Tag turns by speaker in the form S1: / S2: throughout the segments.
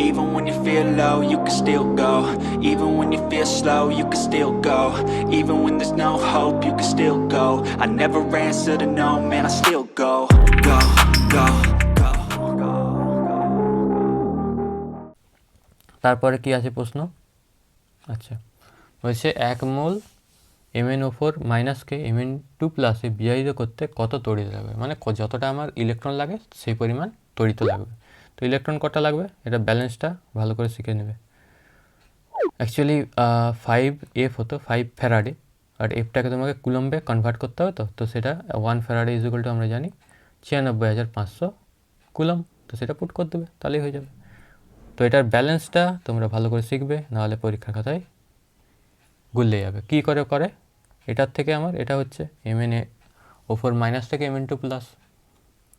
S1: Even when you feel low, you can still go. Even when you feel slow, you can still go. Even when there's no hope, you can still go. I never answer to no, man, I still go. Go, go, go, go.
S2: তারপরে কি আছে প্রশ্ন? আচ্ছা, বলছে 1 মোল MnO4 মাইনাসকে Mn2 প্লাসে বিজারিত করতে কত তড়িৎ লাগবে, মানে যতটা আমার ইলেকট্রন লাগে সেই পরিমাণ তড়িৎ লাগবে। তো ইলেকট্রন কটা লাগবে, এটা ব্যালেন্সটা ভালো করে শিখে নেবে। অ্যাকচুয়ালি 5F হতো 5 ফ্যারাডে, আর এফটাকে তোমাকে কুলম্বে কনভার্ট করতে হবে। তো সেটা 1 ফ্যারাডে ইজ ইকুয়াল টু আমরা জানি 96,500 কুলম। তো সেটা পুট করে দেবে, তাহলেই হয়ে যাবে। তো এটার ব্যালেন্সটা তোমরা ভালো করে শিখবে, নাহলে পরীক্ষার খাতায় গুলে যাবে। কী করে করে এটার থেকে আমার এটা হচ্ছে MnO4 মাইনাস থেকে Mn2 প্লাস।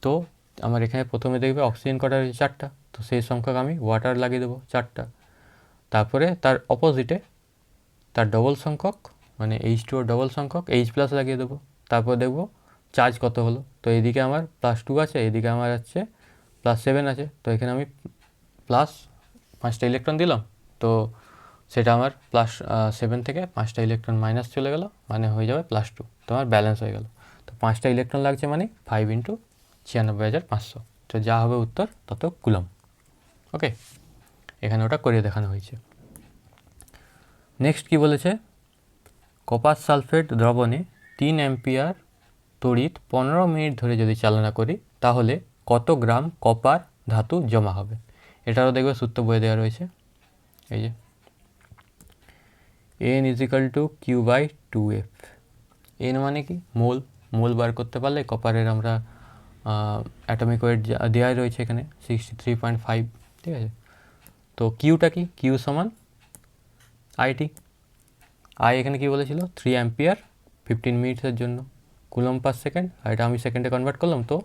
S2: তো আমার এখানে প্রথমে দেখবে অক্সিজেন কটা রয়েছে 4টা, তো সেই সংখ্যক আমি ওয়াটার লাগিয়ে দেবো 4টা। তারপরে তার অপোজিটে তার ডবল সংখ্যক মানে H2O ডবল সংখ্যক H প্লাস লাগিয়ে দেবো। তারপর দেখব চার্জ কত হলো। তো এইদিকে আমার +2 আছে, এইদিকে আমার আছে +7 আছে। তো এখানে আমি প্লাস 5টা ইলেকট্রন দিলাম, তো সেটা আমার +7 থেকে 5টা ইলেকট্রন মাইনাস চলে গেল, মানে হয়ে যাবে +2। তো আমার ব্যালেন্স হয়ে গেল। তো 5টা ইলেকট্রন লাগছে মানে 5 × 96,500। তো যা হবে উত্তর তত কুলম। ওকে, এখানে ওটা করে দেখানো হয়েছে। নেক্সট কি বলেছে, কপার সালফেট দ্রবণে 3 অ্যাম্পিয়ার তড়িৎ 15 মিনিট ধরে যদি চালনা করি তাহলে কত গ্রাম কপার ধাতু জমা হবে। এটারও দেখবে সূত্র বয়ে দেওয়া রয়েছে, এই যে N = Q/2F। N মানে কি, মোল। মোল বার করতে পারলে কপারের আমরা অ্যাটমিক ওয়েট দেওয়াই রয়েছে এখানে 63.5, ঠিক আছে। তো কিউটা কি, কিউ সমান IT। আই এখানে কি বলেছিল 3 অ্যাম্পিয়ার 15 মিনিটসের জন্য, কুলম পার সেকেন্ড, আর এটা আমি সেকেন্ডে কনভার্ট করলাম, তো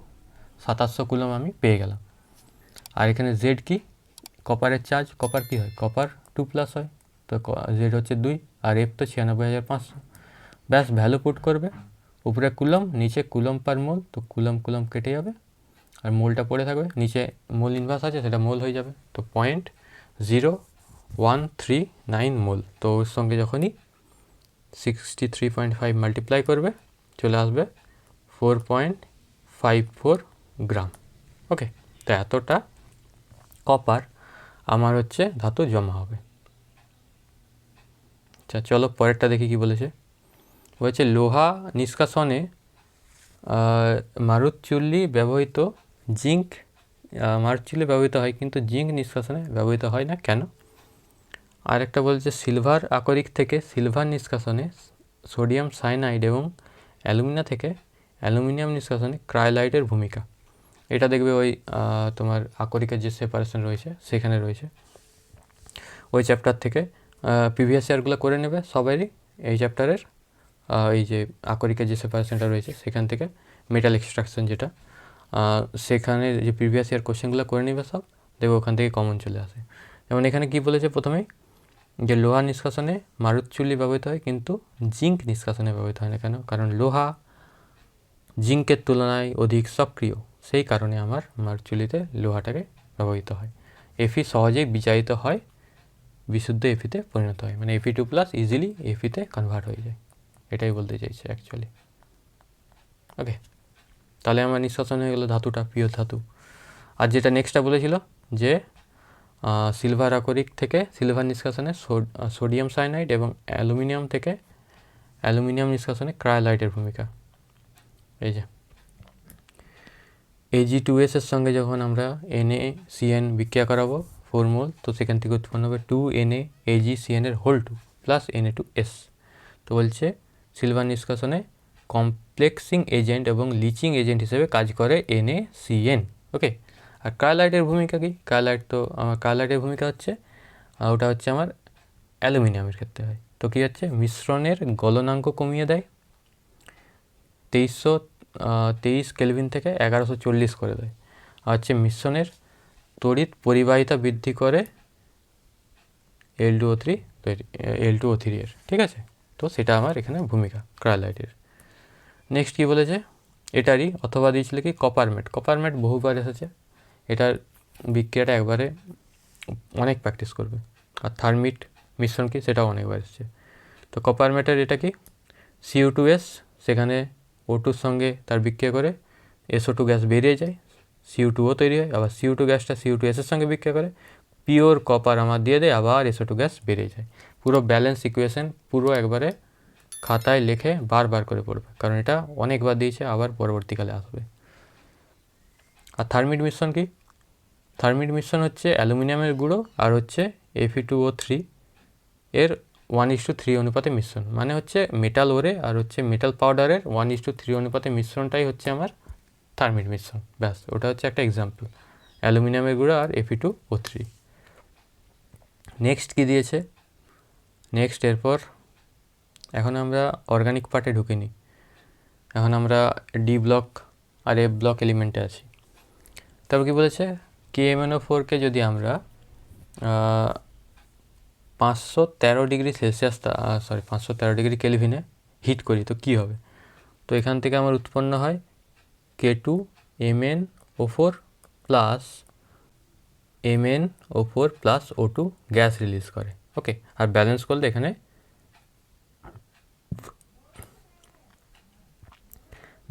S2: 2700 কুলম আমি পেয়ে গেলাম। আর এখানে জেড কি, কপারের চার্জ। কপার কি হয়, কপার 2+ হয়, তো জেড হচ্ছে 2, আর এফ তো 96,500। ব্যাস ভ্যালু পুট করবে, উপরে কুলম নিচে কুলম পার মোল, তো কুলম কুলম কেটে যাবে আর মোলটা পড়ে থাকবে, নিচে মোল ইনভার্স আছে সেটা মোল হয়ে যাবে। তো 0.0139 মোল। তো ওর সঙ্গে যখনই 63.5 মাল্টিপ্লাই করবে চলে আসবে 4.54 গ্রাম। ওকে, তো এতটা কপার আমার হচ্ছে ধাতু জমা হবে। আচ্ছা চলো পরেরটা দেখি কি বলেছে। বলেছে লোহা নিষ্কাশনে মারুতচুল্লি ব্যবহৃত জিঙ্ক, মারুতচুল্লি ব্যবহৃত হয় কিন্তু জিঙ্ক নিষ্কাশনে ব্যবহৃত হয় না, কেন? আর একটা বলছে সিলভার আকরিক থেকে সিলভার নিষ্কাশনে সোডিয়াম সায়ানাইড এবং অ্যালুমিনা থেকে অ্যালুমিনিয়াম নিষ্কাশনে ক্রায়োলাইটের ভূমিকা। এটা দেখবে ওই তোমার আকরিকের যে সেপারেশন রয়েছে সেখানে রয়েছে, ওই চ্যাপ্টার থেকে প্রিভিয়াস ইয়ারগুলো করে নেবে সবারই। এই চ্যাপ্টারের এই যে আকরিকের যে সেপারেশনটা রয়েছে সেখান থেকে মেটাল এক্সট্রাকশন যেটা, সেখানে যে প্রিভিয়াস ইয়ার কোশ্চেনগুলো করে নেবে সব, দেখবে ওখান থেকে কমন চলে আসে। যেমন এখানে কি বলেছে প্রথমেই, যে লোহা নিষ্কাশনে মারুতচুল্লি ব্যবহৃত হয় কিন্তু জিঙ্ক নিষ্কাশনে ব্যবহৃত হয় না, কেন? কারণ লোহা জিঙ্কের তুলনায় অধিক সক্রিয়, সেই কারণে আমার মারুতচুল্লিতে লোহাটাকে ব্যবহৃত হয়। এফি সহজেই বিচারিত হয়, বিশুদ্ধ এফিতে পরিণত হয়, মানে Fe2+ ইজিলি এফিতে কনভার্ট হয়ে যায়, এটাই বলতে চাইছে অ্যাকচুয়ালি। ওকে, তাহলে আমার নিষ্কাশন হয়ে গেলো ধাতুটা, পিওর ধাতু। আর যেটা নেক্সটটা বলেছিল যে সিলভার আকরিক থেকে সিলভার নিষ্কাশনে সোডিয়াম সায়ানাইড এবং অ্যালুমিনিয়াম থেকে অ্যালুমিনিয়াম নিষ্কাশনে ক্রায়োলাইটের ভূমিকা। এই যে Ag2S এর সঙ্গে যখন আমরা NaCN বিক্রিয়া করাবো 4 মোল, তো সেখান থেকে উৎপন্ন হবে 2NaAgCN এর হোল 2 প্লাস Na2S। তো বলছে সিলভার নিষ্কাশনে কমপ্লেক্সিং এজেন্ট এবং লিচিং এজেন্ট হিসেবে কাজ করে NaCN। ওকে, আর ক্রায়োলাইটের ভূমিকা কি? ক্রায়োলাইটের ভূমিকা হচ্ছে ওটা হচ্ছে আমার অ্যালুমিনিয়ামের ক্ষেত্রে হয়। তো কী হচ্ছে, মিশ্রণের গলনাঙ্ক কমিয়ে দেয় 2323 কেলভিন থেকে 1140 করে দেয়। আর হচ্ছে মিশ্রণের তড়িৎ পরিবাহিতা বৃদ্ধি করে L2O3 এর, ঠিক আছে। তো সেটা আমার এখানে ভূমিকা ক্রায়োলাইটের। নেক্সট কী বলেছে, এটারই অথবা দিয়েছিল কি কপারমেট। কপারমেট বহুবার এসেছে, এটার বিক্রিয়াটা একবারে অনেক প্র্যাকটিস করবে। আর থার্মিট মিশ্রণ কি সেটাও অনেকবার এসছে। তো কপার ম্যাটার এটা কি, CO2S, সেখানে O2 সঙ্গে তার বিক্রিয়া করে SO2 গ্যাস বেরিয়ে যায়, CO2O তৈরি হয়, আবার CO2 গ্যাসটা CO2S এর সঙ্গে বিক্রিয়া করে পিওর কপার আমার দিয়ে দেয়, আবার SO2 গ্যাস বেরিয়ে যায়। পুরো ব্যালেন্স ইকুয়েশন পুরো একবারে খাতায় লিখে বারবার করে পড়বে, কারণ এটা অনেকবার দিয়েছে, আবার পরবর্তীকালে আসবে। আর থার্মিট মিশ্রণ কি, থার্মিট মিশ্রণ হচ্ছে অ্যালুমিনিয়ামের গুঁড়ো আর হচ্ছে Fe2O3 এর 1:3 অনুপাতে মিশ্রণ, মানে হচ্ছে মেটাল ওরে আর হচ্ছে মেটাল পাউডারের 1:3 অনুপাতে মিশ্রণটাই হচ্ছে আমার থার্মিট মিশ্রণ। ব্যাস, ওটা হচ্ছে একটা এক্সাম্পল, অ্যালুমিনিয়ামের গুঁড়ো আর Fe2O3। নেক্সট কি দিয়েছে, নেক্সট এরপর এখন আমরা অর্গানিক পার্টে ঢুকিনি, এখন আমরা ডি ব্লক আর এফ ব্লক এলিমেন্টে আছি। তারপর কি বলেছে, KMnO4কে যদি আমরা 513 ডিগ্রি সেলসিয়াস, 513 ডিগ্রি কেলভিনে হিট করি তো কী হবে। তো এখান থেকে আমার উৎপন্ন হয় K2MnO4 plus MnO4 plus O2 gas release করে। ওকে, আর ব্যালেন্স করলে এখানে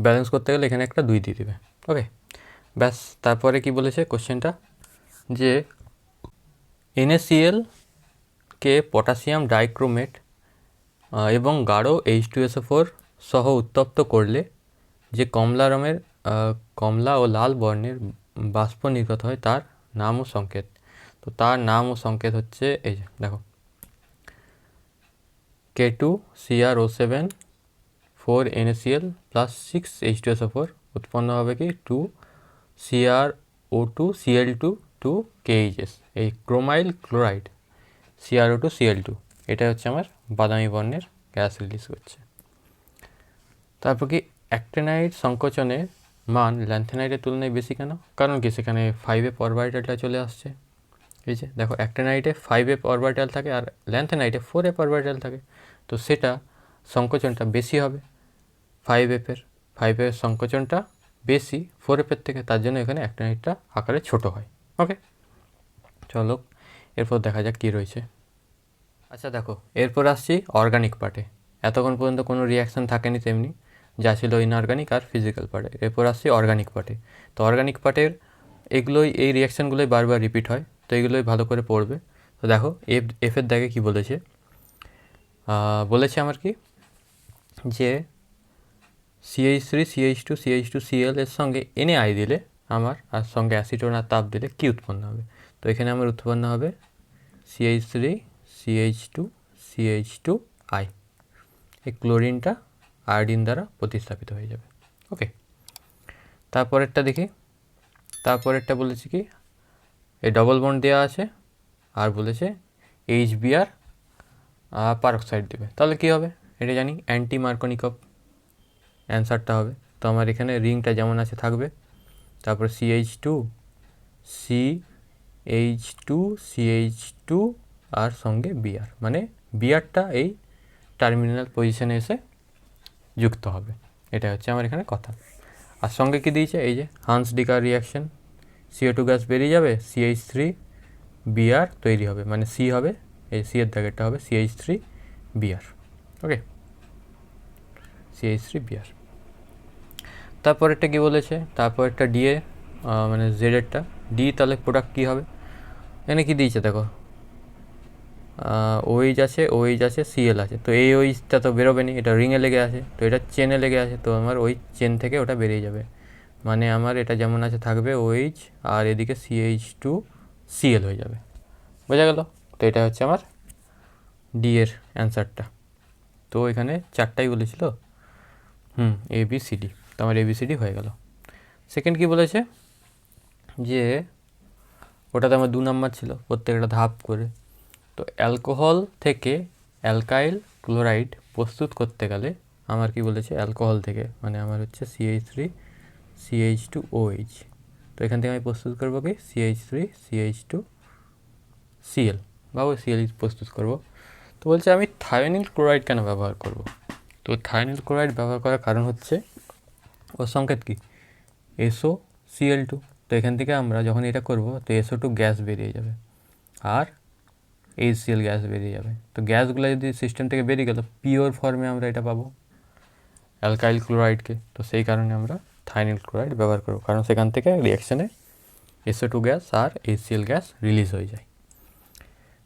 S2: ব্যালেন্স করতে গেলে এখানে একটা 2 দিয়ে দেবে। ওকে, ব্যাস। তারপরে কি বলেছে কোশ্চেনটা, যে NaCl কে পটাশিয়াম ডাইক্রোমেট এবং গাঢ় H2SO4 সহ উত্তপ্ত করলে যে কমলা ও লাল বর্ণের বাষ্প নির্গত হয় তার নাম ও সংকেত। তো তার নাম ও সংকেত হচ্ছে এই যে দেখো, K2CrO7 4NaCl প্লাস 6H2SO4 উৎপন্ন হবে কি 2CrO2Cl2 2KHS, এই ক্রোমাইল ক্লোরাইড CrO2Cl2, এটা হচ্ছে আমার বাদামি বর্ণের গ্যাস রিলিজ করছে। তারপর কি অ্যাক্টিনাইড সংকোচনের মান ল্যান্থেনাইটের তুলনায় বেশি কেন, কারণ কি সেখানে 5f অরবিটালটা চলে আসছে। এই যে দেখো, অ্যাক্টিনাইটে 5f অরবিটাল থাকে আর ল্যান্থেনাইটে 4f অরবিটাল থাকে, তো সেটা সংকোচনটা বেশি হবে 5f এর সংকোচনটা বেশি 4f এর থেকে, তার জন্য এখানে অ্যাক্টিনাইটটা আকারে ছোট হয়। ওকে, চলো এরপর দেখা যাক কী রয়েছে। আচ্ছা দেখো, এরপর আসছি অর্গানিক পার্টে। এতক্ষণ পর্যন্ত কোনো রিয়াকশান থাকেনি তেমনি, যা ছিল ইনঅর্গানিক আর ফিজিক্যাল পার্টে। এরপর আসছি অর্গানিক পার্টে। তো অর্গানিক পার্টের এই রিয়াকশানগুলোই বারবার রিপিট হয়, তো এগুলোই ভালো করে পড়বে। তো দেখো এফের দাগে কী বলেছে, বলেছে আমার কি, যে CH3 CH2 CH2Cl এর সঙ্গে NaI দিলে আমার, আর সঙ্গে অ্যাসিটোন আর তাপ দিলে কী উৎপন্ন হবে। তো এখানে আমার উৎপন্ন হবে CH3 CH2 CH2I, এই ক্লোরিনটা আয়োডিন দ্বারা প্রতিস্থাপিত হয়ে যাবে। ওকে, তারপরেরটা দেখি। তারপরেরটা বলেছি কি, এই ডবল বন্ড দেওয়া আছে আর বলেছে HBr পারক্সাইড দেবে, তাহলে কী হবে এটা জানি, অ্যান্টি মার্কনিকভ অ্যান্সারটা হবে। তো আমার এখানে রিংটা যেমন আছে থাকবে, তারপরে CH2 আর সঙ্গে Br, মানে বিআরটা এই টার্মিনাল পজিশনে এসে যুক্ত হবে। এটা হচ্ছে আমার এখানে কথা। আর সঙ্গে কি দিয়েছে, এই যে হান্স ডিকার রিয়াকশন, CO2 গ্যাস বেরিয়ে যাবে, CH3Br তৈরি হবে, মানে C হবে, এই C এর দাগেরটা হবে CH3Br। ওকে, CH3Br। তারপরেরটা কী বলেছে, তারপরেরটা ডিএ, মানে জেডেরটা ডি, তাহলে প্রোডাক্ট কী হবে। এখানে কী দিয়েছে দেখো, OH আছে Cl আছে, তো এই OHটা তো বেরোবে নি, এটা রিংয়ে লেগে আছে, তো এটা চেনে লেগে আছে, তো আমার ওই চেন থেকে ওটা বেরিয়ে যাবে, মানে আমার এটা যেমন আছে থাকবে OH আর এদিকে CH2Cl হয়ে যাবে। বোঝা গেল? তো এটা হচ্ছে আমার ডি এর অ্যান্সারটা। তো এখানে 4টাই বলেছিল, ABCD, তো আমার ABCD হয়ে গেল। সেকেন্ড কি বলেছে, যে ওটাতে আমার 2 নাম্বার ছিল, প্রত্যেকটা ধাপ করে। তো অ্যালকোহল থেকে অ্যালকাইল ক্লোরাইড প্রস্তুত করতে গেলে আমার কি বলেছে, অ্যালকোহল থেকে মানে আমার হচ্ছে CH3CH2OH, তো এখান থেকে আমি প্রস্তুত করবো কি CH3CH2Cl, বা ওই Cl প্রস্তুত করব। তো বলছে আমি থায়োনিল ক্লোরাইড কেন ব্যবহার করব। তো থায়োনিল ক্লোরাইড ব্যবহার করার কারণ হচ্ছে ওর সংকেত কি SOCl2, তো এখান থেকে আমরা যখন এটা করব তো SO2 গ্যাস বেরিয়ে যাবে, আর HCl গ্যাস বেরিয়ে যাবে। তো গ্যাসগুলো যদি সিস্টেম থেকে বেরিয়ে গেল, পিওর ফর্মে আমরা এটা পাবো অ্যালকাইল ক্লোরাইডকে। তো সেই কারণে আমরা থাইনিল ক্লোরাইড ব্যবহার করবো, কারণ সেখান থেকে রিয়াকশানে SO2 গ্যাস আর HCl গ্যাস রিলিজ হয়ে যায়।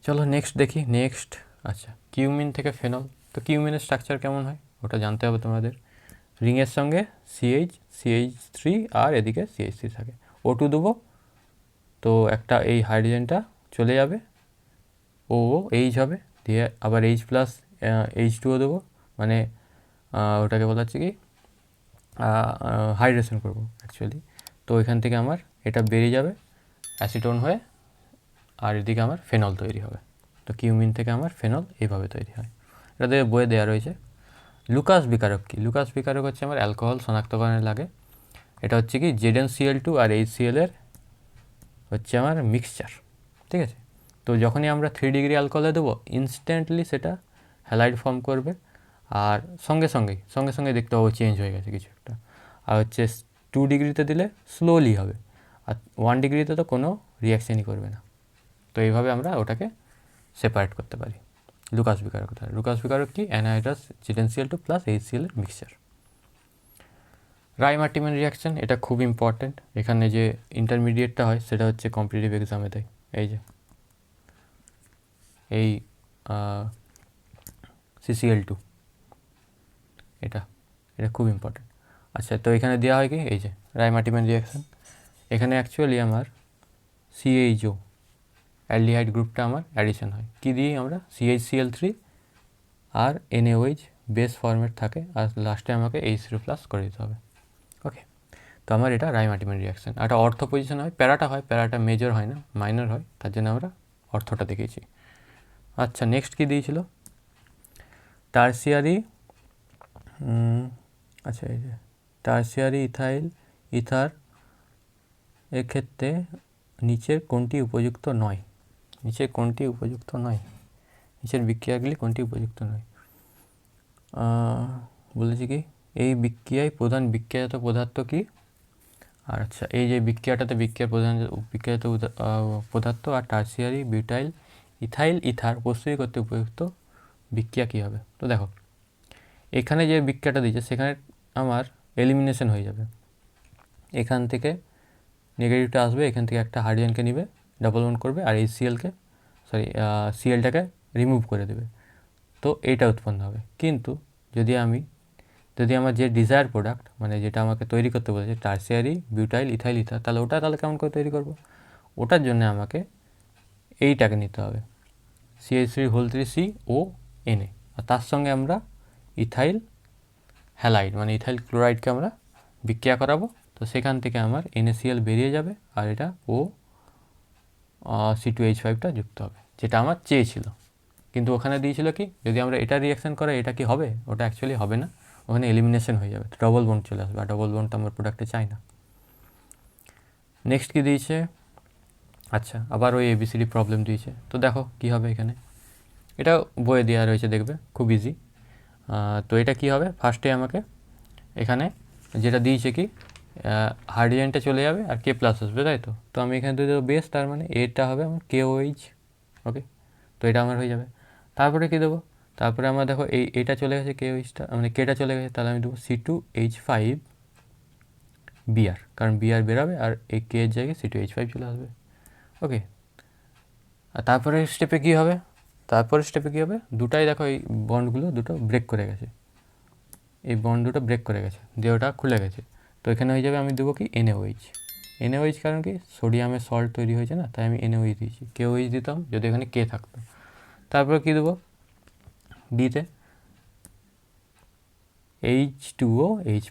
S2: চলো নেক্সট দেখি। নেক্সট আচ্ছা, কিউমিন থেকে ফেনল। তো কিউমিনের স্ট্রাকচার কেমন হয় ওটা জানতে হবে তোমাদের। রিংয়ের সঙ্গে CH3 আর এদিকে CH3 থাকে, O2 দেবো, তো একটা এই হাইড্রোজেনটা চলে যাবে, ও H হবে, দিয়ে আবার H প্লাস H2O দেবো, মানে ওটাকে বলা হচ্ছে কি হাইড্রেশন করবো অ্যাকচুয়ালি। তো এখান থেকে আমার এটা বেরিয়ে যাবে অ্যাসিটোন হয়ে, আর এদিকে আমার ফেনল তৈরি হবে। তো কিউমিন থেকে আমার ফেনল এইভাবে তৈরি হয়। এটাতে বইয়ে দেওয়া রয়েছে। লুকাস বিকারক কি? লুকাস বিকারক হচ্ছে আমার অ্যালকোহল শনাক্তকরণে লাগে। এটা হচ্ছে কি ZnCl2 আর HCl এর হচ্ছে আমার মিক্সচার, ঠিক আছে। তো যখনই আমরা 3 ডিগ্রি অ্যালকোহলে দেবো, ইনস্ট্যান্টলি সেটা হ্যালাইড ফর্ম করবে, আর সঙ্গে সঙ্গে দেখতে পাবো চেঞ্জ হয়ে গেছে কিছু একটা। আর হচ্ছে 2 ডিগ্রিতে দিলে স্লোলি হবে, আর 1 ডিগ্রিতে তো কোনো রিয়াকশানই করবে না। তো এইভাবে আমরা ওটাকে সেপারেট করতে পারি। লুকাস বিকারক কোথায়? লুকাস বিকারক কি? অ্যানহাইড্রাস ZnCl2 প্লাস HCl এর মিক্সচার। রাইমার্টিম্যান রিয়াকশান, এটা খুব ইম্পর্ট্যান্ট। এখানে যে ইন্টারমিডিয়েটটা হয় সেটা হচ্ছে কম্পিটিটিভ এক্সামে দেয়, এই যে এই CCl2, এটা খুব ইম্পর্ট্যান্ট। আচ্ছা, তো এখানে দেওয়া হয় কি, এই যে রাইমার্টিম্যান রিয়াকশান, এখানে অ্যাকচুয়ালি আমার CHO অ্যালডিহাইড গ্রুপটা আমার অ্যাডিশন হয়। কী দিয়ে? আমরা CHCl3 আর NaOH বেস ফর্মেট থাকে, আর লাস্টে আমাকে H3+ করে দিতে হবে। ওকে, তো আমার এটা রাইমার্টিম্যান রিয়াকশান। একটা অর্থ পজিশন হয়, প্যারাটা মেজর হয় না, মাইনর হয়, তার জন্য আমরা অর্থটা দেখিয়েছি। আচ্ছা, নেক্সট কী দিয়েছিল? টার্সিয়ারি, আচ্ছা এই যে টার্সিয়ারি ইথাইল ইথার এর ক্ষেত্রে নিচের কোনটি উপযুক্ত নয়? নিচের বিক্রিয়াগুলি কোনটি উপযুক্ত নয়? বলেছি কি, এই বিক্রিয়ায় প্রধান বিক্রিয়াজাত পদার্থ কি? আর আচ্ছা, এই যে বিক্রিয়াটাতে বিক্রিয়াজাত পদার্থ আর টার্সিয়ারি বিউটাইল ইথাইল ইথার প্রস্তুতি করতে উপযুক্ত বিক্রিয়া কী হবে? তো দেখো, এখানে যে বিক্রিয়াটা দিয়েছে সেখানে আমার এলিমিনেশন হয়ে যাবে। এখান থেকে নেগেটিভটা আসবে, এখান থেকে একটা হাইড্রোজেনকে নিবে, ডাবল বন্ড করবে, আর এই সিএলটাকে রিমুভ করে দেবে। তো এইটা উৎপন্ন হবে। কিন্তু যদি আমার যে ডিজায়ার প্রোডাক্ট, মানে যেটা আমাকে তৈরি করতে বলেছে টার্সিয়ারি বিউটাইল ইথাইল ইথার, তাহলে কেমন করে তৈরি করব? ওটার জন্য আমাকে এইটাকে নিতে হবে, CH3CONA, আর তার সঙ্গে আমরা ইথাইল হ্যালাইড মানে ইথাইল ক্লোরাইডকে আমরা বিক্রিয়া করাবো। তো সেখান থেকে আমার NaCl বেরিয়ে যাবে, আর এটা C2H5টা যুক্ত হবে, যেটা আমার চেয়েছিল। কিন্তু ওখানে দিয়েছিল কি, যদি আমরা এটা রিয়াকশান করে এটা কি হবে? ওটা অ্যাকচুয়ালি হবে না, ওখানে এলিমিনেশন হয়ে যাবে, ডবল বন্ড চলে আসবে, আর ডবল বন্ড তো আমার প্রোডাক্টে চাই না। নেক্সট কী দিয়েছে? আচ্ছা, আবার ওই ABCD প্রবলেম দিয়েছে। তো দেখো কী হবে এখানে, এটা বইয়ে দেওয়া রয়েছে, দেখবে খুব ইজি। তো এটা কি হবে? ফার্স্টে আমাকে এখানে যেটা দিয়েছে কি, হাইড্রোজেনটা চলে যাবে আর K+ আসবে, তাই তো? তো আমি এখানে দিয়ে দেবো বেস, তার মানে এটা হবে আমার KOH। ওকে, তো এটা আমার হয়ে যাবে। তারপরে কী দেবো? তারপরে আমার দেখো এইটা চলে গেছে, KOHটা মানে Kটা চলে গেছে, তাহলে আমি দেবো C2H5Br, কারণ Br বেরাবে আর এই K এর জায়গায় C2H5 চলে আসবে। ওকে, আর তারপরের স্টেপে কী হবে? দুটাই দেখো এই বন্ডগুলো দুটো ব্রেক করে গেছে, এই বন্ড দুটো ব্রেক করে গেছে, দিয়ে ওটা খুলে গেছে। তো এখানে হয়ে যাবে, আমি দেবো কি NaOH, কারণ কি সোডিয়ামের সল্ট তৈরি হয়েছে না, তাই আমি NaOH দিয়েছি। KOH দিতাম যদি এখানে K থাকতো। তারপরে কী দেবো? ডিতে H2OH+,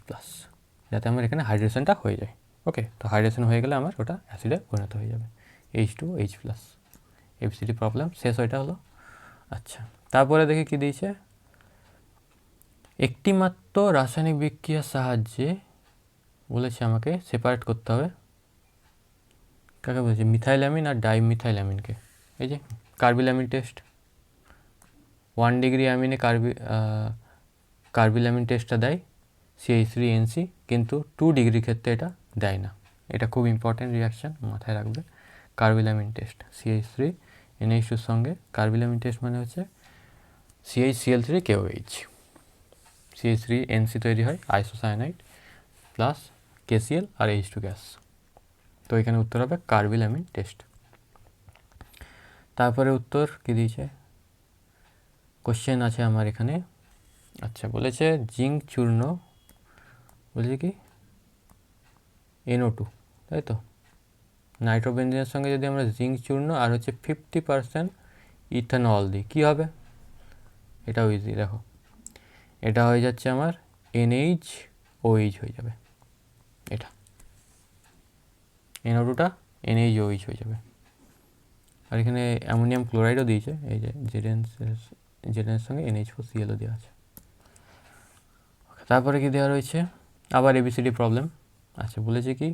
S2: যাতে আমার এখানে হাইড্রেশনটা হয়ে যায়। ওকে, তো হাইড্রেশন হয়ে গেলে আমার ওটা অ্যাসিডে পরিণত হয়ে যাবে, H2OH+। ABCD প্রবলেম শেষ, ওইটা হলো। আচ্ছা, তারপরে দেখি কী দিয়েছে, একটি মাত্র রাসায়নিক বিক্রিয়ার সাহায্যে বলেছে আমাকে সেপারেট করতে হবে, কাকে বলেছে? মিথাইলামিন আর ডাইমিথাইলামিনকে। এই যে কার্বিলামিন টেস্ট, 1 ডিগ্রি অ্যামিনে কার্বিলামিন টেস্টটা দেয় CH3NC, কিন্তু 2 ডিগ্রির ক্ষেত্রে এটা দেয় না। এটা খুব ইম্পর্ট্যান্ট রিয়াকশান, মাথায় রাখবে। কার্বিলামিন টেস্ট CH3 NH2 সঙ্গে কার্বিলামিন টেস্ট মানে হচ্ছে CH3CL3KOH, CH3NC তৈরি হয় আইসোসায়ানাইড প্লাস KCl আর H2 গ্যাস। তো এখানে উত্তর হবে কার্বিলামিন টেস্ট। তারপরে উত্তর কি দিয়েছে, কোশ্চেন আছে আমার এখানে। আচ্ছা, বলেছে জিঙ্ক চূর্ণ, বলেছে কি NO2, তাই তো। নাইট্রোবেনজিনের সঙ্গে যদি আমরা জিঙ্ক চূর্ণ আর হচ্ছে 50% ইথানল দিই, কী হবে? এটাও ইজি, দেখো এটা হয়ে যাচ্ছে আমার NaOH হয়ে যাবে, এটা NO2টা NaOH হয়ে যাবে। আর এখানে অ্যামোনিয়াম ক্লোরাইডও দিয়েছে, এই যে জেডেনের সঙ্গে NH4Clও দেওয়া আছে। তারপরে কি দেওয়া রয়েছে, আবার ABCD প্রবলেম। আচ্ছা, বলেছে কি,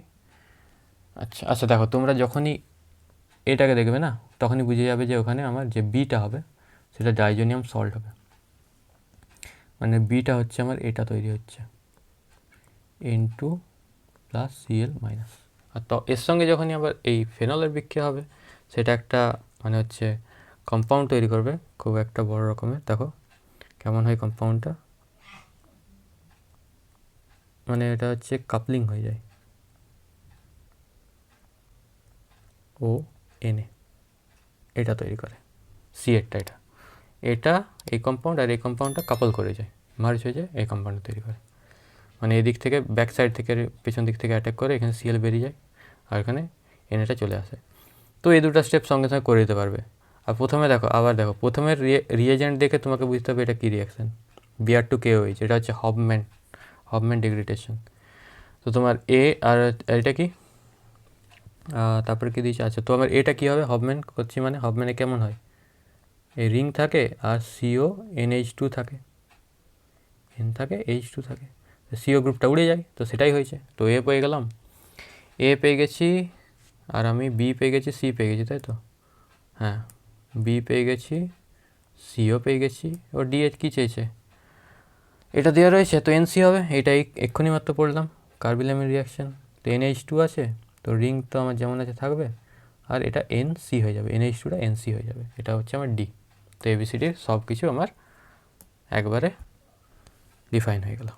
S2: আচ্ছা দেখো তোমরা যখনই এটাকে দেখবে না, তখনই বুঝে যাবে যে ওখানে আমার যে বিটা হবে সেটা ডাইজোনিয়াম সল্ট হবে। মানে বিটা হচ্ছে আমার এটা তৈরি হচ্ছে N2 + Cl-। আর তো এর সঙ্গে যখনই আবার এই ফেনলের বিক্রিয়া হবে, সেটা একটা মানে হচ্ছে কম্পাউন্ড তৈরি করবে, খুব একটা বড় রকমের। দেখো কেমন হয় কম্পাউন্ডটা, মানে এটা হচ্ছে কাপলিং হয়ে যায় ONA, এটা তৈরি করে C-টা, এটা এই কম্পাউন্ড আর এই কম্পাউন্ডটা কাপল করে যায়, মার্জ হয়ে যায়, এই কম্পাউন্ড তৈরি করে। মানে এদিক থেকে ব্যাক সাইড থেকে পেছন দিক থেকে অ্যাটাক করে, এখানে Cl বেরিয়ে যায় আর এখানে NAটা চলে আসে। তো এই দুটো স্টেপ সঙ্গে সঙ্গে করে দিতে পারবে। আর প্রথমে দেখো, আবার দেখো প্রথমের রিয়েজেন্ট দেখে তোমাকে বুঝতে হবে এটা কী রিয়াকশান, Br2KOH, এটা হচ্ছে হফম্যান ডিগ্রেডেশন। তো তোমার এ আর এটা কি, তারপরে কি দিয়েছে, আচ্ছা তোমার এটা কী হবে, হফম্যান করছি মানে হফম্যানে কেমন হয়, এই রিং থাকে আর CO NH2 থাকে, N থাকে H2 থাকে, CO গ্রুপটা উড়ে যায়, তো সেটাই হয়েছে। তো এ পেয়ে গেলাম, এ পেয়ে গেছি, আর আমি বি পেয়ে গেছি, সি পেয়ে গেছি, তাই তো, হ্যাঁ বি পেয়ে গেছি, সিও পেয়ে গেছি, ও ডি কী চেয়েছে, এটা দেওয়া রয়েছে, তো NC হবে, এটাই এক্ষুনি মাত্র পড়লাম কার্বিলামিন রিয়াকশান। তো NH2 আছে, তো রিং তো আমার যেমন আছে থাকবে, আর এটা NC হয়ে যাবে, NH2টা NC হয়ে যাবে, এটা হচ্ছে আমার ডি। তো ABCDর সব কিছু আমার একবারে ডিফাইন হয়ে গেল।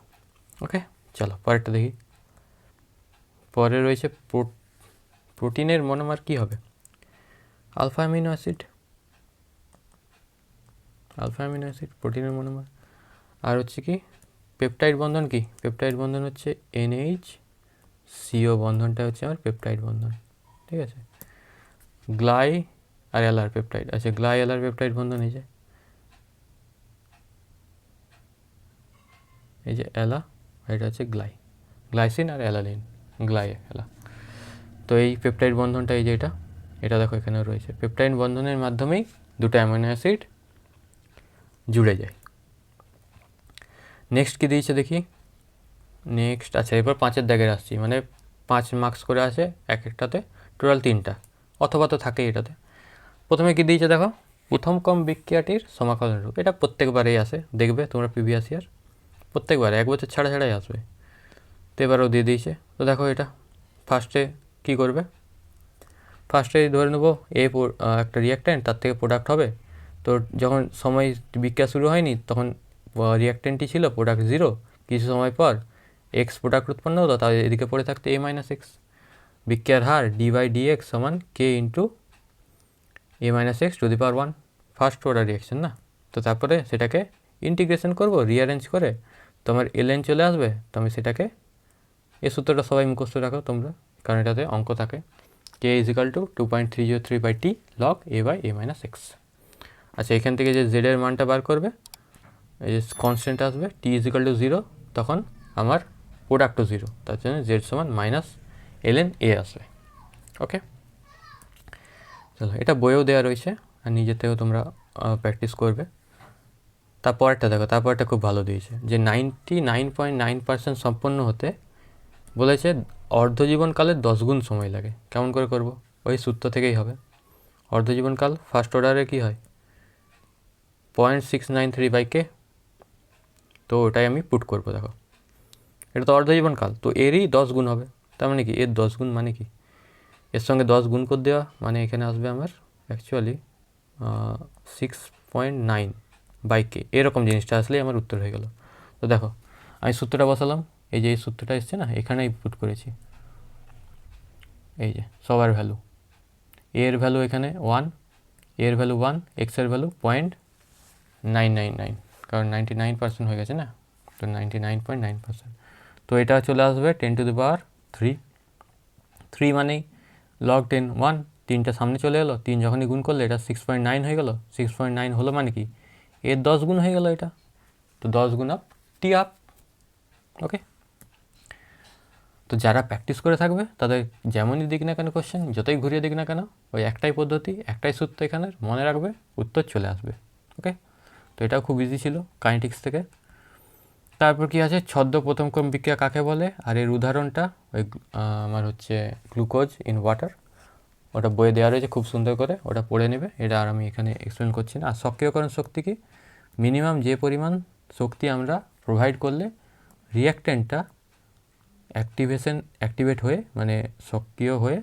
S2: ওকে, চলো পরেরটা দেখি। পরে রয়েছে প্রোটিনের মনোমার কী হবে, আলফা অ্যামিনো অ্যাসিড, প্রোটিনের মনোমার। আর হচ্ছে কি পেপটাইড বন্ধন, কি পেপটাইড বন্ধন হচ্ছে NH-CO বন্ধনটা হচ্ছে আমার পেপটাইড বন্ধন, ঠিক আছে। গ্লাই আর LR পেপটাইড, আচ্ছা গ্লাই LR পেপটাইড বন্ধন এই যে এলা, এটা হচ্ছে গ্লাইসিন আর অ্যালানিন, এলা। তো এই পেপটাইড বন্ধনটা এই যে এটা দেখো এখানেও রয়েছে, পেপটাইড বন্ধনের মাধ্যমেই দুটো অ্যামিনো অ্যাসিড জুড়ে যায়। নেক্সট কী দিয়েছে দেখি, নেক্সট আচ্ছা এরপর 5-এর দাগের আসছি, মানে 5 মার্কস করে আসে এক একটাতে, টোটাল 3টা, অথবা তো থাকেই এটাতে। প্রথমে কী দিয়েছে দেখো, প্রথম ক্রম বিক্রিয়াটির সমাকলন রূপ, এটা প্রত্যেকবারেই আসে, দেখবে তোমরা প্রিভিয়াস ইয়ার প্রত্যেকবার 1 বছর ছাড়াই আসবে। তো এবারও দিয়ে দিয়েছে। তো দেখো এটা ফার্স্টে কী করবে, ফার্স্টে ধরে নেবো একটা রিয়াক্ট্যান্ট, তার থেকে প্রোডাক্ট হবে। তো যখন সময় বিক্রিয়া শুরু হয়নি তখন রিয়াক্ট্যান্টটি ছিল প্রোডাক্ট 0, কিছু সময় পর X প্রোডাক্ট উৎপন্ন হতো, তাহলে এদিকে পড়ে থাকতে A-X। বিক্রিয়ার হার d/dx = K × A-X⁴ first order reaction না। তো তারপরে সেটাকে ইন্টিগ্রেশন করব, রিঅ্যারেঞ্জ করে তোমার ln চলে আসবে। তো আমি সেটাকে, এই সূত্রটা সবাই মুখস্থ রাখো তোমরা, কারণ এটাতে অঙ্ক থাকে, K = 2.303/T log A/A-X। আচ্ছা এখান থেকে যে জেডের মানটা বার করবে, এই যে কনস্ট্যান্ট আসবে T = 0, তখন আমার প্রোডাক্টও 0, তার জন্য Z - ln A আসবে। ওকে, চলো এটা বইয়েও দেওয়া রয়েছে আর নিজের থেকেও তোমরা প্র্যাকটিস করবে। তারপরটা দেখো, তারপরটা খুব ভালো দিয়েছে, যে 99.9% সম্পন্ন হতে বলেছে অর্ধজীবনকালের 10 গুণ সময় লাগে। কেমন করে করব, ওই সূত্র থেকেই হবে। অর্ধজীবনকাল ফার্স্ট অর্ডারে কী হয়, 0.693/K, তো ওটাই আমি পুট করব। দেখো এটা তো অর্ধজীবনকাল, তো এরই 10 গুণ হবে, তার মানে কি এর 10 গুণ মানে কি, এর সঙ্গে 10 গুণ করে দেওয়া, মানে এখানে আসবে আমার অ্যাকচুয়ালি 6.9 বাই কে, এরকম জিনিসটা আসলেই আমার উত্তর হয়ে গেল। তো দেখো আমি সূত্রটা বসালাম, এই যে এই সূত্রটা এসছে না, এখানেই পুট করেছি, এই যে সবার ভ্যালু, এর ভ্যালু এখানে 1, এর ভ্যালু 1, এক্সের ভ্যালু 0.999, কারণ 99% হয়ে গেছে না, তো 99.9%। তো এটা চলে আসবে 10 টু দি পাওয়ার 3, 3 মানেই লগ 10 1, 3টা সামনে চলে এলো, 3 যখনই গুণ করলে এটা 6.9 হয়ে গেল, 6.9 হলো মানে কি এর 10 গুণ হয়ে গেল এটা, তো 10 গুণ আপ টি আপ। ওকে, তো যারা প্র্যাকটিস করে থাকবে তাদের যেমনই দিক না কেন কোশ্চেন, যতই ঘুরিয়ে দিক না কেন, ওই একটাই পদ্ধতি, একটাই সূত্র এখানের মনে রাখবে, উত্তর চলে আসবে। ওকে, তো এটাও খুব ইজি ছিল কাইনেটিক্স থেকে। তারপর কি আছে, ছদ্ম প্রথম ক্রম বিক্রিয়া কাকে বলে, আর এর উদাহরণটা ওই আমার হচ্ছে গ্লুকোজ ইন ওয়াটার, ওটা বইয়ে দেওয়া রয়েছে খুব সুন্দর করে, ওটা পড়ে নেবে, এটা আর আমি এখানে এক্সপ্লেন করছি না। আর সক্রিয়করণ শক্তি কি, মিনিমাম যে পরিমাণ শক্তি আমরা প্রোভাইড করলে রিঅ্যাক্টেন্টটা অ্যাক্টিভেট হয়ে মানে সক্রিয় হয়ে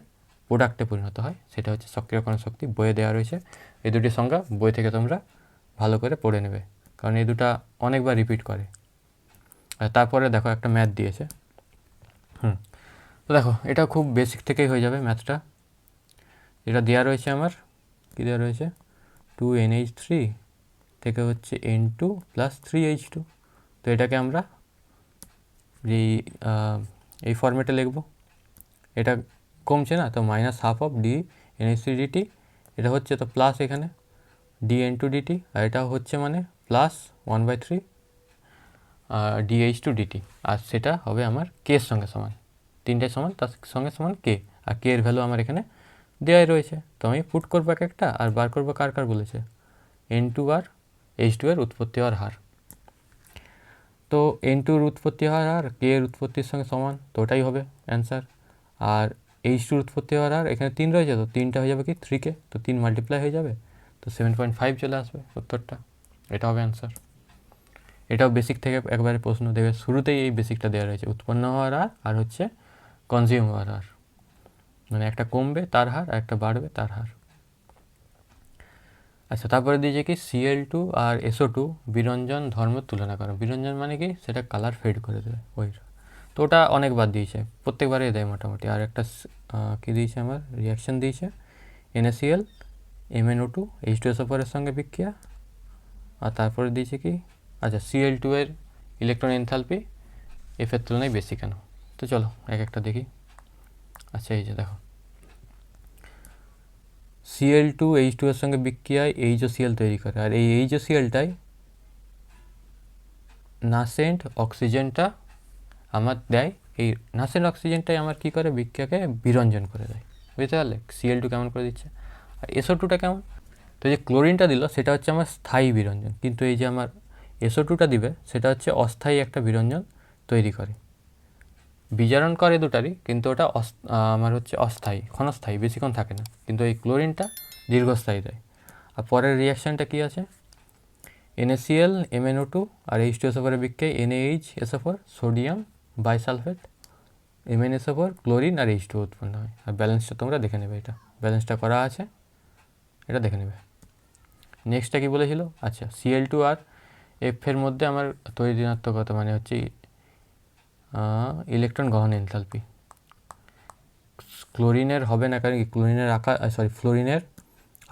S2: প্রোডাক্টে পরিণত হয়, সেটা হচ্ছে সক্রিয়করণ শক্তি, বইয়ে দেওয়া রয়েছে। এই দুটি সংজ্ঞা বই থেকে তোমরা ভালো করে পড়ে নেবে, কারণ এই দুটা অনেকবার রিপিট করে। আর তারপরে দেখো একটা ম্যাথ দিয়েছে, তো দেখো এটা খুব বেসিক থেকেই হয়ে যাবে ম্যাথটা। এটা দেওয়া রয়েছে আমার, কী দেওয়া রয়েছে, 2NH3 থেকে হচ্ছে N2 প্লাস 3H2, তো এটাকে আমরা এই ফর্মেটে লিখব, এটা কমছে না, তো -12 অফ DNH3 dt, এটা হচ্ছে তো প্লাস এখানে DN2 dt, আর এটা হচ্ছে মানে প্লাস 1/3 DH2 dt, আর সেটা হবে আমার কে এর সঙ্গে সমান, তিনটে সমান তার সঙ্গে সমান কে, আর কে এর ভ্যালু আমার এখানে দেওয়াই রয়েছে। তো আমি পুট করবো এক একটা, আর বার করবো কার কার বলেছে, N2 আর H2 এর উৎপত্তি হওয়ার হার। তো N2 এর উৎপত্তি হওয়ার হার কে এর উৎপত্তির সঙ্গে সমান, তো ওটাই হবে অ্যান্সার। আর H2 এর উৎপত্তি হওয়ার হার এখানে 3 রয়েছে, তো 3টা হয়ে যাবে কি 3K, তো 3 মাল্টিপ্লাই হয়ে যাবে, তো 7.5 চলে আসবে উত্তরটা, এটা হবে অ্যান্সার। এটাও বেসিক থেকে একবারে প্রশ্ন দেবে, শুরুতেই এই বেসিকটা দেওয়া রয়েছে, উৎপন্ন হওয়ার হার আর হচ্ছে কনজিউম হওয়ার হার, মানে একটা কমবে তার হার আর একটা বাড়বে তার হার। আচ্ছা, তারপরে দিয়েছে কি Cl2 আর SO2 বিরঞ্জন ধর্মের তুলনা করো। বিরঞ্জন মানে কি, সেটা কালার ফেড করে দেবে ওই, তো ওটা অনেকবার দিয়েছে, প্রত্যেকবারই দেয় মোটামুটি। আর একটা কী দিয়েছে আমার, রিয়াকশান দিয়েছে NaCl MnO2 H2SO4 এর সঙ্গে বিক্রিয়া, আর তারপরে দিয়েছে কি, আচ্ছা Cl2 এর ইলেকট্রন এনথালপি F এর তুলনায় বেশি কেন। তো চলো এক একটা দেখি। আচ্ছা এই যে দেখো, Cl2 H2 এর সঙ্গে বিক্রিয়ায় HOCl তৈরি করে, আর এই HOClটাই নাসেন্ট অক্সিজেনটা আমার দেয়, এই নাসেন্ট অক্সিজেনটাই আমার কী করে, বিক্রিয়াকে বিরঞ্জন করে দেয়, বুঝতে পারলে। Cl2 কেমন করে দিচ্ছে, আর SO2টা কেমন, তো যে ক্লোরিনটা দিল সেটা হচ্ছে আমার স্থায়ী বিরঞ্জন, কিন্তু এই যে আমার SO2টা দিবে সেটা হচ্ছে অস্থায়ী একটা বিরঞ্জন তৈরি করে, বিজারণ করে দুটারই, কিন্তু ওটা আমার হচ্ছে অস্থায়ী, ক্ষণস্থায়ী, বেশিক্ষণ থাকে না, কিন্তু এই ক্লোরিনটা দীর্ঘস্থায়ী দেয়। আর পরের রিয়াকশানটা কী আছে, NaCl MnO2 আর H2SO4 এর বিক্রিয়ায় NaHSO4 sodium bisulphate MnSO4 chlorine আর H2 উৎপন্ন হয়। আর ব্যালেন্সটা তোমরা দেখে নেবে, এটা ব্যালেন্সটা করা আছে, এটা দেখে নেবে। নেক্সটটা কী বলেছিল, আচ্ছা Cl2 আর F এর মধ্যে আমার তড়িৎ ঋণাত্মকতা মানে হচ্ছে ইলেকট্রন গ্রহণ এনথালপি। ক্লোরিনের হবে না, কারণ কি ক্লোরিনের আকার ফ্লোরিনের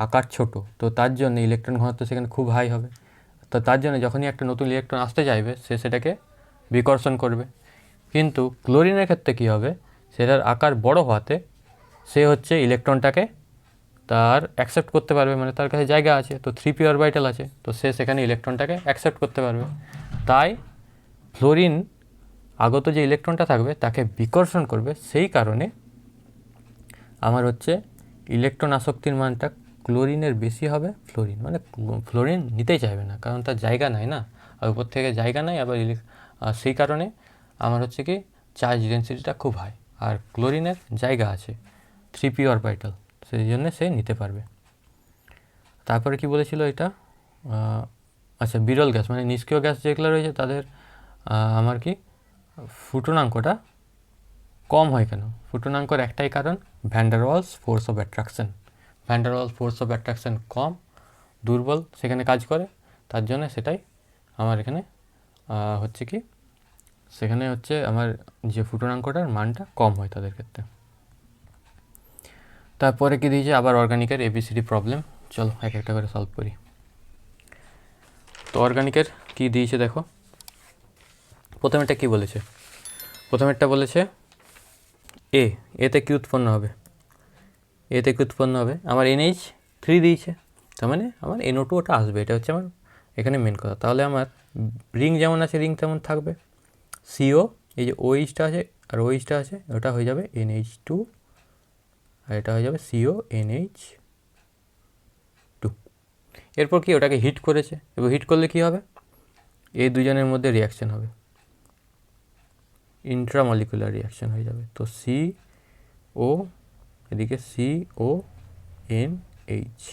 S2: আকার ছোট, তো তার জন্য ইলেকট্রন ঘনত্ব সেখানে খুব হাই হবে, তো তার জন্য যখনই একটা নতুন ইলেকট্রন আসতে চাইবে সে সেটাকে বিকর্ষণ করবে। কিন্তু ক্লোরিনের ক্ষেত্রে কী হবে, সেটার আকার বড় হওয়াতে সে হচ্ছে ইলেকট্রনটাকে তার অ্যাকসেপ্ট করতে পারবে, মানে তার কাছে জায়গা আছে, তো 3p অরবিটাল আছে, তো সে সেখানে ইলেকট্রনটাকে অ্যাকসেপ্ট করতে পারবে। তাই ফ্লোরিন আগত যে ইলেকট্রনটা থাকবে তাকে বিকর্ষণ করবে, সেই কারণে আমার হচ্ছে ইলেকট্রন আসক্তির মানটা ক্লোরিনের বেশি হবে। ফ্লোরিন মানে ফ্লোরিন নিতেই চাইবে না, কারণ তার জায়গা নাই না, আর উপর থেকে জায়গা নাই, আবার সেই কারণে আমার হচ্ছে কি চার্জ ডেন্সিটিটা খুব হাই, আর ক্লোরিনের জায়গা আছে 3p অরবিটাল, সেই জন্য সে নিতে পারবে। তারপরে কি বলেছিল এটা, আচ্ছা বিরল গ্যাস মানে নিষ্ক্রিয় গ্যাস যেগুলো রয়েছে তাদের আমার কি ফুটনাঙ্কটা কম হয় কেন, ফুটনাঙ্কর একটাই কারণ, van der Waals force of attraction. Van der Waals force of attraction কম দুর্বল সেখানে কাজ করে, তার জন্য সেটাই আমার এখানে হচ্ছে কি, সেখানে হচ্ছে আমার যে ফুটনাঙ্কটার মানটা কম হয় তাদের ক্ষেত্রে। তারপরে কি দিয়েছে আবার অর্গানিকের এবিসিডি প্রবলেম, চলো এক একটা করে সলভ করি। তো অর্গানিকের কি দিয়েছে দেখো, প্রথমেরটা কি বলেছে, প্রথমেরটা বলেছে এতে কি উৎপন্ন হবে, এতে কি উৎপন্ন হবে, আমার NH3 দিয়েছে, তার মানে আমার NO2 ওটা আসবে, এটা হচ্ছে আমার এখানে মেন কথা। তাহলে আমার রিং যেমন আছে রিং তেমন থাকবে, CO এই যে OHটা আছে আর OHটা আছে, ওটা হয়ে যাবে NH2 আর এটা হয়ে যাবে CONH2। এরপর কি ওটাকে হিট করেছে, এবার হিট করলে কি হবে, এই দুজনের মধ্যে রিয়াকশান হবে, ইন্ট্রামলিকুলার রিয়াকশান হয়ে যাবে। তো CO এদিকে CONH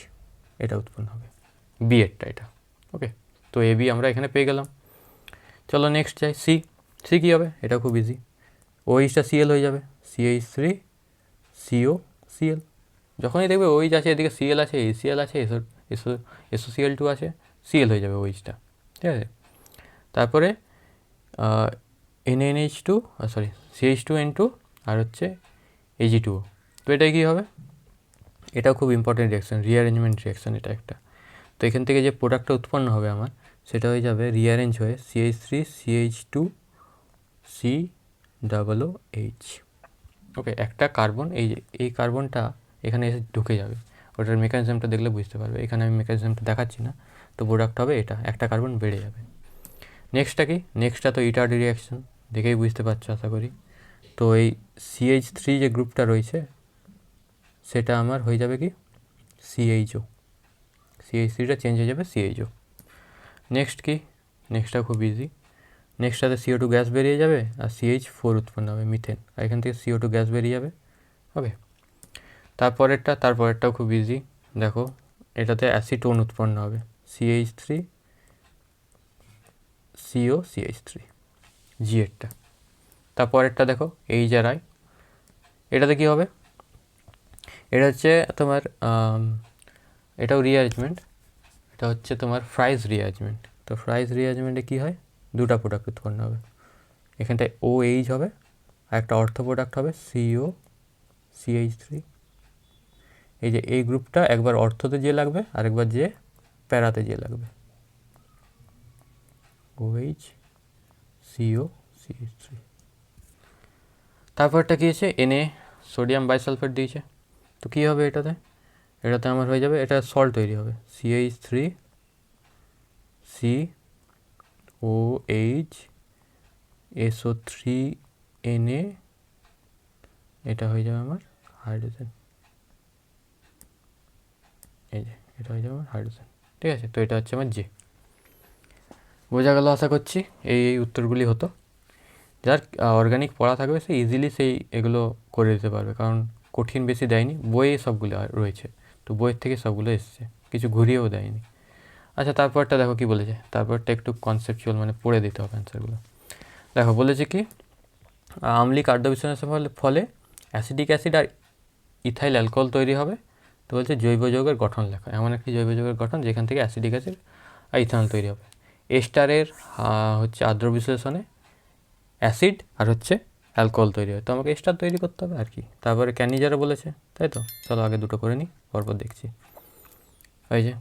S2: এটা উৎপন্ন হবে, বি এরটা এটা। ওকে, তো AB আমরা এখানে পেয়ে গেলাম। চলো নেক্সট যাই, সি কী হবে, এটা খুব ইজি, OHটা Cl হয়ে যাবে, CH3 COCl। যখনই দেখবে OH আছে এদিকে Cl আছে, ACl আছে, SOCl2 আছে, Cl হয়ে যাবে OHটা, ঠিক আছে। তারপরে NaNH2 সরি CH2N2 আর হচ্ছে Ag2O। তো এটাই কী হবে, এটাও খুব ইম্পর্টেন্ট রিয়াকশান, রিঅ্যারেঞ্জমেন্ট রিয়াকশান এটা একটা। তো এখান থেকে যে প্রোডাক্টটা উৎপন্ন হবে আমার, সেটা হয়ে যাবে রিঅ্যারেঞ্জ হয়ে CH3 CH2 COOH। ওকে, একটা কার্বন এই কার্বনটা এখানে এসে ঢুকে যাবে, ওটার মেকানিজমটা দেখলে বুঝতে পারবে, এখানে আমি মেকানিজমটা দেখাচ্ছি না। তো প্রোডাক্ট হবে এটা, একটা কার্বন বেড়ে যাবে। নেক্সটটা কি, নেক্সটটা তো ইটারডি রিয়াকশান, দেখেই বুঝতে পারছো আশা করি। তো এই CH3 যে গ্রুপটা রয়েছে সেটা আমার হয়ে যাবে কি CHO, CH3টা চেঞ্জ হয়ে যাবে CHO। নেক্সট কি, নেক্সটটা খুব ইজি, নেক্সটটাতে CO2 গ্যাস বেরিয়ে যাবে আর CH4 উৎপন্ন হবে, মিথেন, আর এখান থেকে CO2 গ্যাস বেরিয়ে যাবে। ওকে, তারপরেরটাও খুব ইজি, দেখো এটাতে অ্যাসিটোন উৎপন্ন হবে, CH3 COCH3 জি এরটা। তারপরেরটা দেখো HRI, এটাতে কী হবে, এটা হচ্ছে তোমার এটাও রিঅ্যারেঞ্জমেন্ট, এটা হচ্ছে তোমার ফ্রাইজ রিঅ্যারেঞ্জমেন্ট। তো ফ্রাইজ রিঅ্যারেঞ্জমেন্টে কী হয়, দুটো প্রোডাক্ট উৎপন্ন হবে, এখানটায় OH হবে আর একটা অর্থ প্রোডাক্ট হবে COCH3। এই যে এই গ্রুপটা একবার অর্থতে যে লাগবে আর একবার যে প্যারাতে যে লাগবে, OH COCH3। তারপরটা কী আছে, Na সোডিয়াম বাইসালফেট দিয়েছে। তো কী হবে এটাতে, এটাতে আমার হয়ে যাবে, এটা সল্ট তৈরি হবে, CH3 COH SO3 Na, এটা হয়ে যাবে আমার হাইড্রোজেন, এই যে এটা হয়ে যাবে আমার হাইড্রোজেন, ঠিক আছে। তো এটা হচ্ছে আমার জে, বোঝা গেল আশা করছি। এই উত্তরগুলি হতো, যার অর্গানিক পড়া থাকবে সে ইজিলি সেই এগুলো করে দিতে পারবে, কারণ কঠিন বেশি দেয়নি, বইয়ে সবগুলো রয়েছে, তো বইয়ের থেকে সবগুলো এসছে, কিছু ঘুরিয়েও দেয়নি। আচ্ছা তারপরটা দেখো কি বলেছে, তারপরটা একটু কনসেপচুয়াল, মানে পড়ে দিতে হবে অ্যান্সারগুলো। দেখো বলেছে কি, আম্লিক আদ্য বিশ্লেষণের ফলে অ্যাসিডিক অ্যাসিড আর ইথাইল অ্যালকোহল তৈরি হবে। তো বলছে জৈব যৌগের গঠন লেখা, এমন একটি জৈব যৌগের গঠন যেখান থেকে অ্যাসিডিক অ্যাসিড আর ইথানল তৈরি হবে। এস্টারের হচ্ছে আদ্র বিশ্লেষণে অ্যাসিড আর হচ্ছে অ্যালকোহল তৈরি হয়, তো আমাকে এস্টার তৈরি করতে হবে আর কি। তারপরে ক্যানিজারও বলেছে, তাই তো, চলো আগে দুটো করে নিই, পরপর দেখছি। ওই যে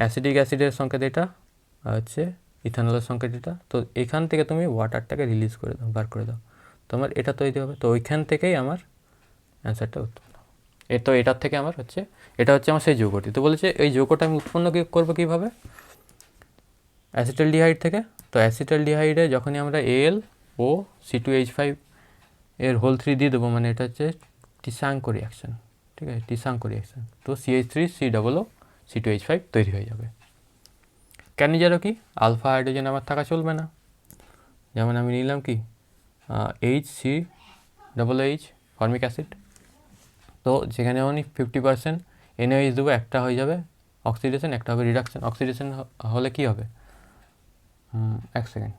S2: অ্যাসিডিক অ্যাসিডের সংকেত এটা আর হচ্ছে ইথানলের সংকেত এটা, তো এখান থেকে তুমি ওয়াটারটাকে রিলিজ করে দাও, বার করে দাও, তো আমার এটা তৈরি হবে। তো ওইখান থেকেই আমার অ্যান্সারটা উৎপন্ন, তো এটার থেকে আমার হচ্ছে, এটা হচ্ছে আমার সেই যৌগটি। তো বলেছে এই যৌগটা আমি উৎপন্ন করবো কীভাবে, অ্যাসিটালডিহাইড থেকে। তো অ্যাসিটালডিহাইডে যখনই আমরা AlO C2H5 এর হোল 3 দিয়ে দেবো, মানে এটা হচ্ছে টিসাঙ্ক রিয়াকশান, ঠিক আছে, টিসাঙ্ক রিয়াকশান, তো CH3COO C2H5 তৈরি হয়ে যাবে। ক্যানিজারও কি, আলফা হাইড্রোজেন আমার থাকা চলবে না, যেমন আমি নিলাম কি HCOOH ফর্মিক অ্যাসিড, তো যেখানে আমি 50% NaOH দেবো, একটা হয়ে যাবে অক্সিডেশন, একটা হবে রিডাকশান। অক্সিডেশন হলে কি হবে, এক সেকেন্ড,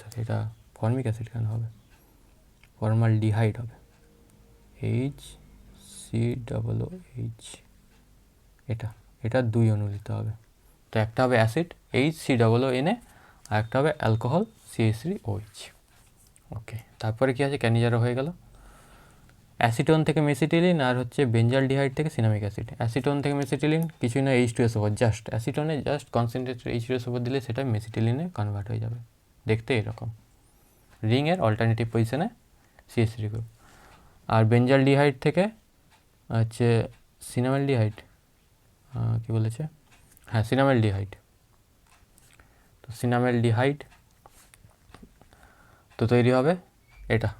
S2: সরি এটা ফর্মিক অ্যাসিড কেন হবে, ফর্মালডিহাইড হবে, HCOOH এটা, এটা 2 অণু নিতে হবে। তো একটা হবে অ্যাসিড HCOONA আর একটা হবে অ্যালকোহল CH3OH। ওকে, তারপরে কি আছে, ক্যানিজারো হয়ে গেল। অ্যাসিটোন থেকে মেসিটিলিন আর হচ্ছে বেঞ্জালডিহাইড থেকে সিনামিক অ্যাসিড। অ্যাসিটোন থেকে মেসিটিলিন কিছুই না, H2SO4, just অ্যাসিটোনে just concentrated H2SO4 দিলে সেটা মেসিটিলিনে কনভার্ট হয়ে যাবে, দেখতে এরকম। রিংয়ের অল্টারনেটিভ পজিশনে CH3 গ্রুপ। আর বেঞ্জালডিহাইড থেকে হচ্ছে সিনামালডিহাইড, কী বলেছে, হ্যাঁ সিনামালডিহাইড। তো সিনামালডিহাইড তো তৈরি হবে এটা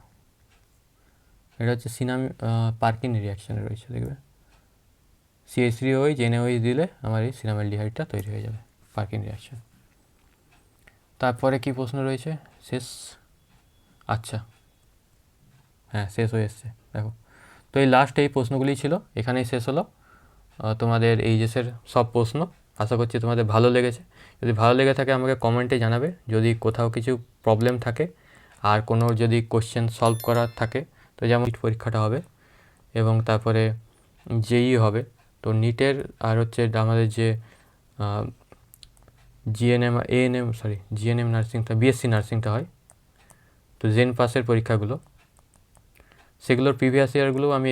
S2: হচ্ছে পার্কিন রিয়াকশানে রয়েছে, দেখবে CH3OH NaOH দিলে আমার এই সিনামালডিহাইডটা তৈরি হয়ে যাবে, পার্কিন রিয়াকশান। তারপরে কি প্রশ্ন রয়েছে শেষ, আচ্ছা হ্যাঁ শেষ হয়ে এসছে দেখো। তো এই লাস্ট এই প্রশ্নগুলি ছিল, এখানেই শেষ হলো তোমাদের এইচএসের সব প্রশ্ন। আশা করছি তোমাদের ভালো লেগেছে। যদি ভালো লেগে থাকে আমাকে কমেন্টে জানাবে, যদি কোথাও কিছু প্রবলেম থাকে আর কোনো যদি কোশ্চেন সলভ করার থাকে, তো যেমন নিট পরীক্ষাটা হবে এবং তারপরে জেই হবে। তো নিটের আর হচ্ছে আমাদের যে জিএনএম নার্সিংটা, বিএসসি নার্সিংটা হয়, তো জেন পাসের পরীক্ষাগুলো, সেগুলোর প্রিভিয়াস ইয়ারগুলোও আমি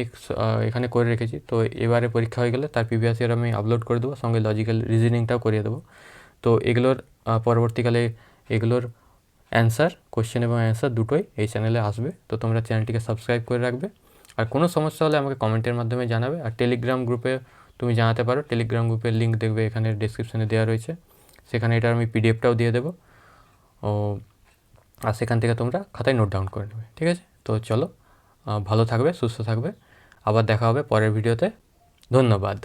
S2: এখানে করে রেখেছি। তো এবারে পরীক্ষা হয়ে গেলে তার প্রিভিয়াস ইয়ার আমি আপলোড করে দেবো, সঙ্গে লজিক্যাল রিজনিংটাও করিয়ে দেবো। তো এগুলোর পরবর্তীকালে এগুলোর অ্যান্সার, কোশ্চেন এবং অ্যান্সার দুটোই এই চ্যানেলে আসবে। তো তোমরা চ্যানেলটিকে সাবস্ক্রাইব করে রাখবে। আর কোনো সমস্যা হলে আমাকে কমেন্টের মাধ্যমে জানাবে। আর টেলিগ্রাম গ্রুপে তুমি জানাতে পারো, টেলিগ্রাম গ্রুপের লিঙ্ক দেখবে এখানে ডেসক্রিপশানে দেওয়া রয়েছে, সেখানে এটার আমি পিডিএফটাও দিয়ে দেবো। আর সেখান থেকে তোমরা খাতায় নোট ডাউন করে নেবে, ঠিক আছে? তো চলো, ভালো থাকবে, সুস্থ থাকবে, আবার দেখা হবে পরের ভিডিওতে। ধন্যবাদ।